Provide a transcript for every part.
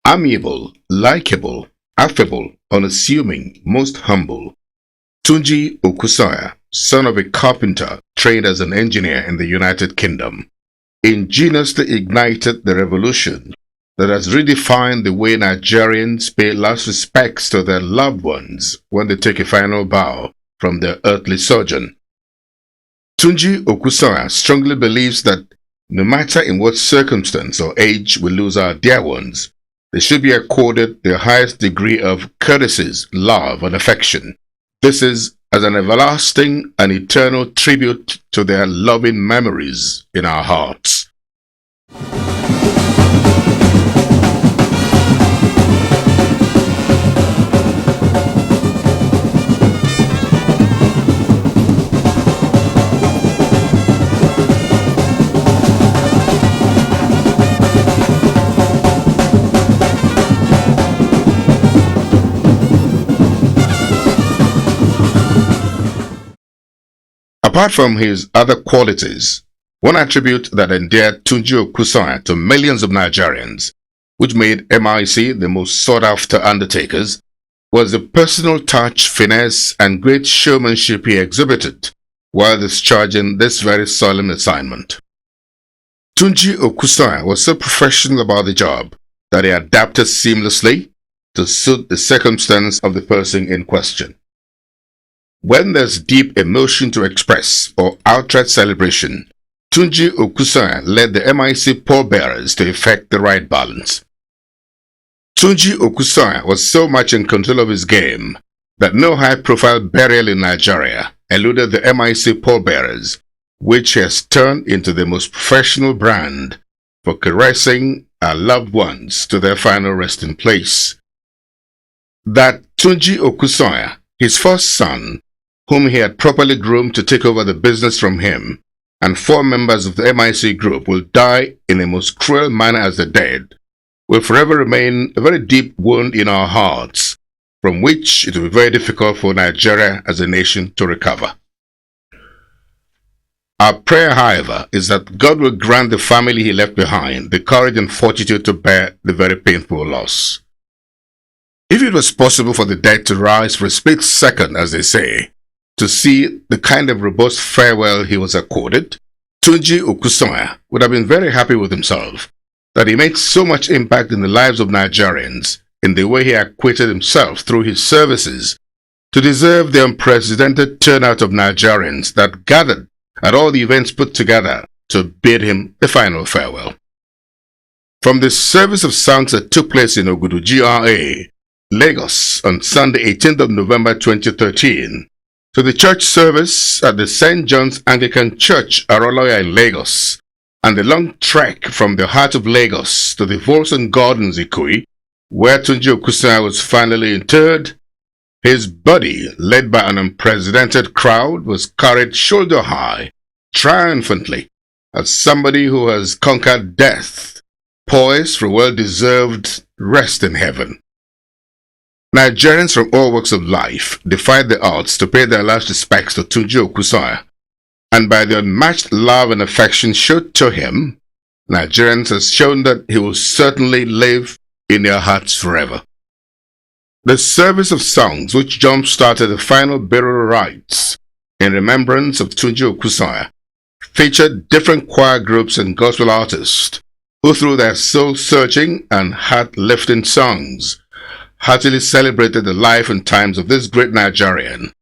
amiable, likable, affable, unassuming, most humble. Tunji Okusanya, son of a carpenter, trained as an engineer in the United Kingdom, ingeniously ignited the revolution that has redefined the way Nigerians pay last respects to their loved ones when they take a final bow from their earthly sojourn. Tunji Okusanya strongly believes that no matter in what circumstance or age we lose our dear ones, they should be accorded the highest degree of courtesies, love, and affection. This is as an everlasting and eternal tribute to their loving memories in our hearts. Apart from his other qualities, one attribute that endeared Tunji Okusanya to millions of Nigerians, which made MIC the most sought-after undertakers, was the personal touch, finesse, and great showmanship he exhibited while discharging this very solemn assignment. Tunji Okusanya was so professional about the job that he adapted seamlessly to suit the circumstance of the person in question. When there's deep emotion to express or outright celebration, Tunji Okusanya led the MIC pallbearers to effect the right balance. Tunji Okusanya was so much in control of his game that no high-profile burial in Nigeria eluded the MIC pallbearers, which has turned into the most professional brand for caressing our loved ones to their final resting place. That Tunji Okusanya, his first son, whom he had properly groomed to take over the business from him, and 4 members of the MIC group will die in a most cruel manner as the dead, will forever remain a very deep wound in our hearts, from which it will be very difficult for Nigeria as a nation to recover. Our prayer, however, is that God will grant the family he left behind the courage and fortitude to bear the very painful loss. If it was possible for the dead to rise for a split second, as they say, to see the kind of robust farewell he was accorded, Tunji Okusanya would have been very happy with himself that he made so much impact in the lives of Nigerians in the way he acquitted himself through his services to deserve the unprecedented turnout of Nigerians that gathered at all the events put together to bid him the final farewell. From the service of songs that took place in Ogudu GRA, Lagos on Sunday 18th of November 2013, to the church service at the St. John's Anglican Church, Aroloya in Lagos, and the long trek from the heart of Lagos to the Volson Gardens, Ikoyi, where Tunji Okusanya was finally interred, his body, led by an unprecedented crowd, was carried shoulder high, triumphantly, as somebody who has conquered death, poised for well-deserved rest in heaven. Nigerians from all walks of life defied the odds to pay their last respects to Tunji Okusanya, and by the unmatched love and affection showed to him, Nigerians has shown that he will certainly live in their hearts forever. The service of songs which jump-started the final burial rites in remembrance of Tunji Okusanya featured different choir groups and gospel artists who, through their soul-searching and heart-lifting songs, heartily celebrated the life and times of this great Nigerian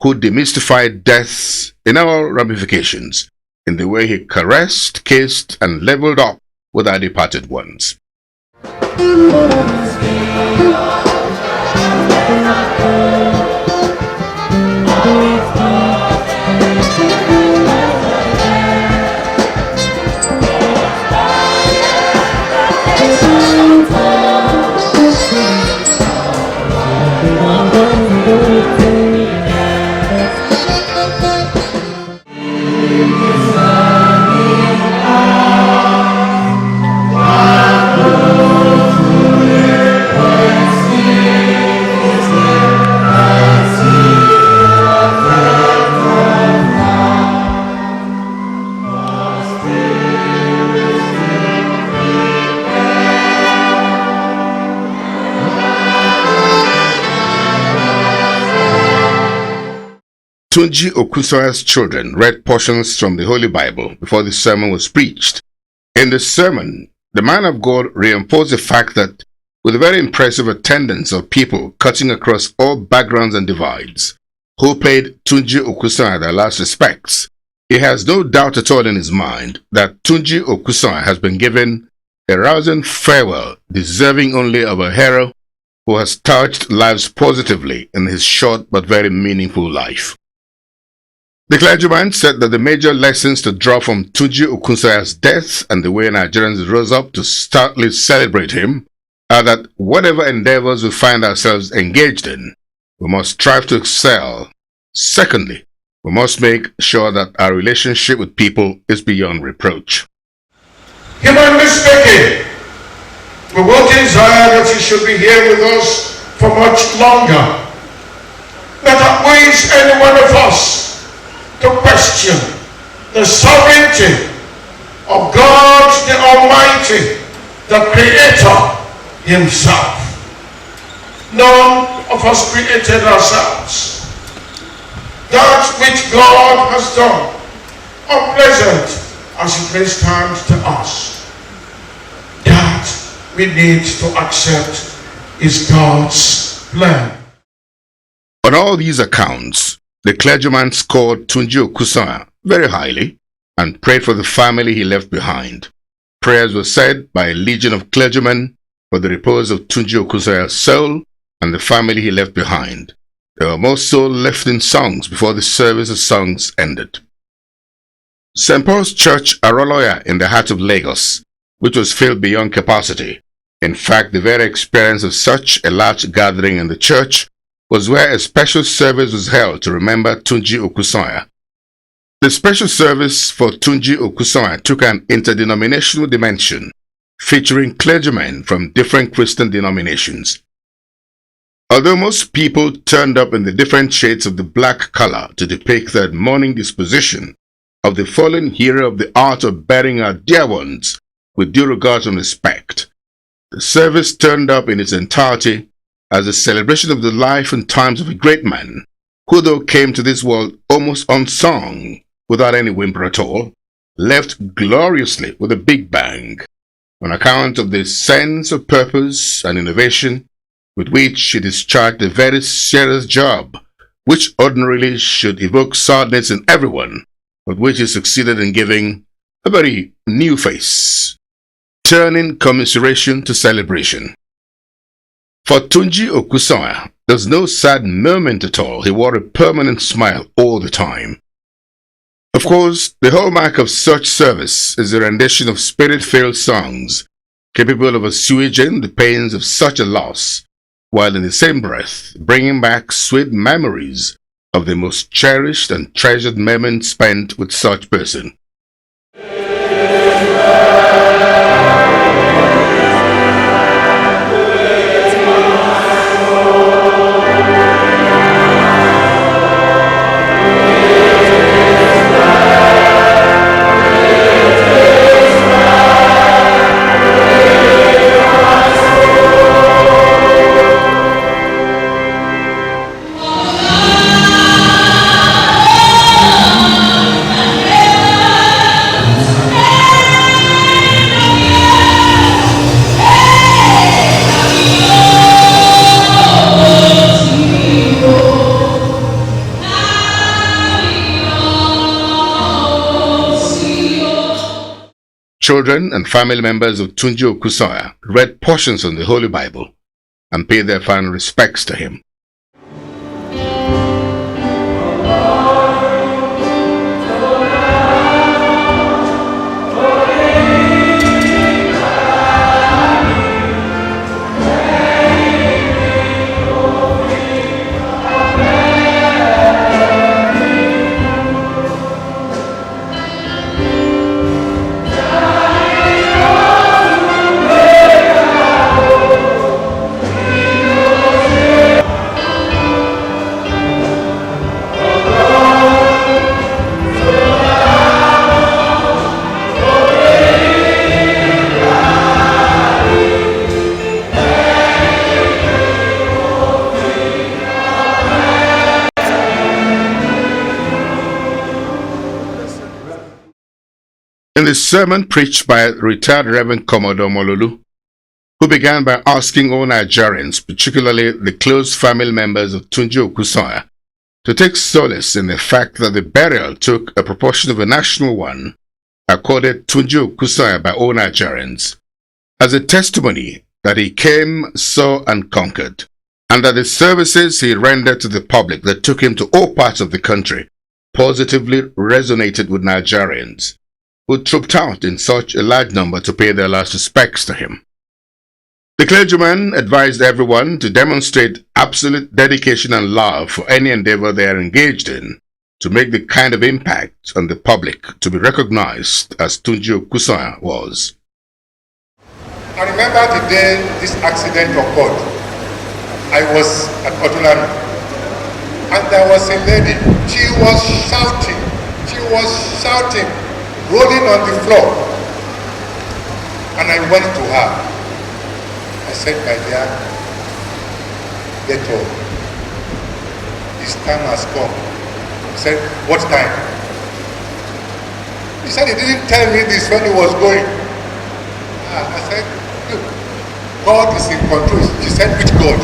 who demystified deaths in all ramifications in the way he caressed, kissed, and leveled up with our departed ones. Tunji Okusoya's children read portions from the Holy Bible before the sermon was preached. In the sermon, the man of God reinforced the fact that with a very impressive attendance of people cutting across all backgrounds and divides, who paid Tunji Okusoya their last respects, he has no doubt at all in his mind that Tunji Okusoya has been given a rousing farewell deserving only of a hero who has touched lives positively in his short but very meaningful life. The clergyman said that the major lessons to draw from Tunji Okusoya's death and the way Nigerians rose up to stoutly celebrate him are that whatever endeavors we find ourselves engaged in, we must strive to excel. Secondly, we must make sure that our relationship with people is beyond reproach. Humanly speaking, we won't desire that he should be here with us for much longer. That outweighs any one of us to question the sovereignty of God the Almighty, the Creator himself. None of us created ourselves. That which God has done, unpleasant as it may stand to us, that we need to accept is God's plan. On all these accounts, the clergyman scored Tunji Okusoya very highly and prayed for the family he left behind. Prayers were said by a legion of clergymen for the repose of Tunji Okusoya's soul and the family he left behind. There were more soul-lifting songs before the service of songs ended. St. Paul's Church Aroloya in the heart of Lagos, which was filled beyond capacity. In fact, the very experience of such a large gathering in the church was where a special service was held to remember Tunji Okusoya. The special service for Tunji Okusoya took an interdenominational dimension, featuring clergymen from different Christian denominations. Although most people turned up in the different shades of the black color to depict that mourning disposition of the fallen hero of the art of burying our dear ones with due regard and respect, the service turned up in its entirety as a celebration of the life and times of a great man, who though came to this world almost unsung, without any whimper at all, left gloriously with a big bang, on account of the sense of purpose and innovation with which he discharged a very serious job, which ordinarily should evoke sadness in everyone, but which he succeeded in giving a very new face, turning commiseration to celebration. For Tunji Okusoya, there's no sad moment at all. He wore a permanent smile all the time. Of course, the hallmark of such service is the rendition of spirit-filled songs, capable of assuaging the pains of such a loss, while in the same breath bringing back sweet memories of the most cherished and treasured moments spent with such person. Children and family members of Tunji Okusoya read portions of the Holy Bible and paid their final respects to him. In the sermon preached by retired Reverend Commodore Mololu, who began by asking all Nigerians, particularly the close family members of Tunji Okusoya, to take solace in the fact that the burial took a proportion of a national one, accorded Tunji Okusoya by all Nigerians, as a testimony that he came, saw, and conquered, and that the services he rendered to the public that took him to all parts of the country positively resonated with Nigerians, who trooped out in such a large number to pay their last respects to him. The clergyman advised everyone to demonstrate absolute dedication and love for any endeavor they are engaged in to make the kind of impact on the public to be recognized as Tunji Okusoya was. I remember the day this accident occurred. I was at Otulami, and there was a lady. She was shouting, rolling on the floor. And I went to her. I said, my dear, get up. This time has come. He said, what time? He said he didn't tell me this when he was going. I said, look, God is in control. She said, which God?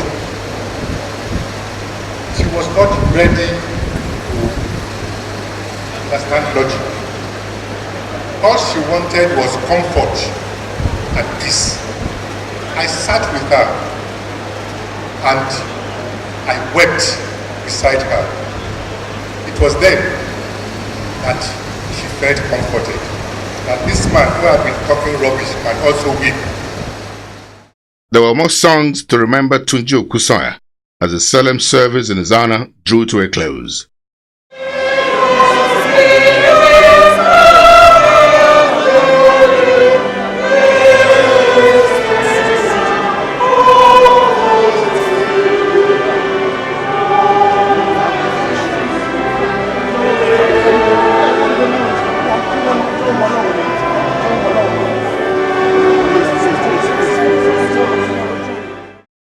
She was not ready to understand logic. All she wanted was comfort and peace. I sat with her and I wept beside her. It was then that she felt comforted, that this man who had been talking rubbish can also weep. There were more songs to remember Tunji Okusoya as the solemn service in his honor drew to a close.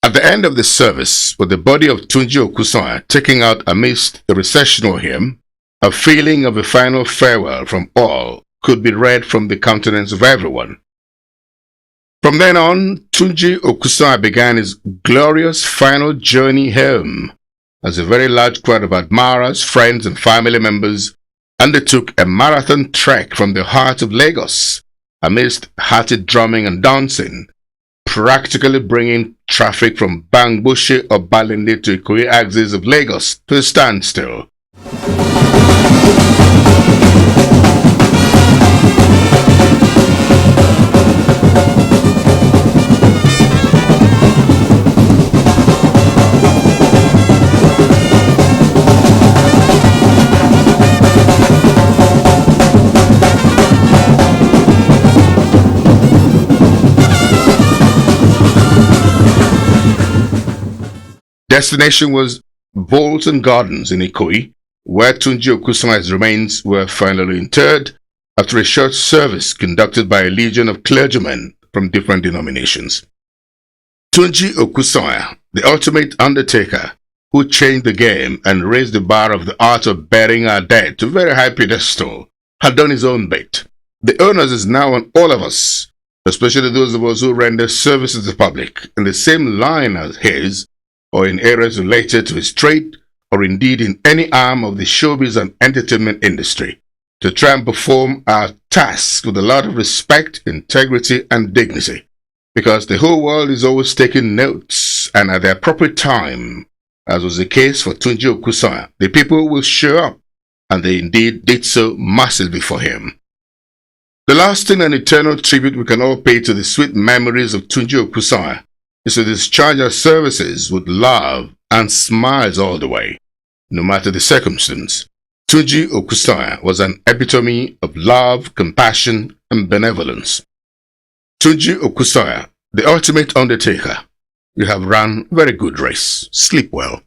At the end of the service, with the body of Tunji Okusoya taking out amidst the recessional hymn, a feeling of a final farewell from all could be read from the countenance of everyone. From then on, Tunji Okusoya began his glorious final journey home, as a very large crowd of admirers, friends, and family members undertook a marathon trek from the heart of Lagos, amidst hearty drumming and dancing, practically bringing traffic from Bangboche or Balinde to Ikoyi axis of Lagos to a standstill. Destination was Bolton Gardens in Ikoyi, where Tunji Okusoya's remains were finally interred after a short service conducted by a legion of clergymen from different denominations. Tunji Okusoya, the ultimate undertaker, who changed the game and raised the bar of the art of burying our dead to a very high pedestal, had done his own bit. The onus is now on all of us, especially those of us who render service to the public in the same line as his, or in areas related to his trade, or indeed in any arm of the showbiz and entertainment industry, to try and perform our task with a lot of respect, integrity, and dignity, because the whole world is always taking notes, and at the appropriate time, as was the case for Tunji Okusoya, the people will show up, and they indeed did so massively for him. The lasting and eternal tribute we can all pay to the sweet memories of Tunji Okusoya is to discharge our services with love and smiles all the way, no matter the circumstance. Tunji Okusoya was an epitome of love, compassion, and benevolence. Tunji Okusoya, the ultimate undertaker, you have run a very good race. Sleep well.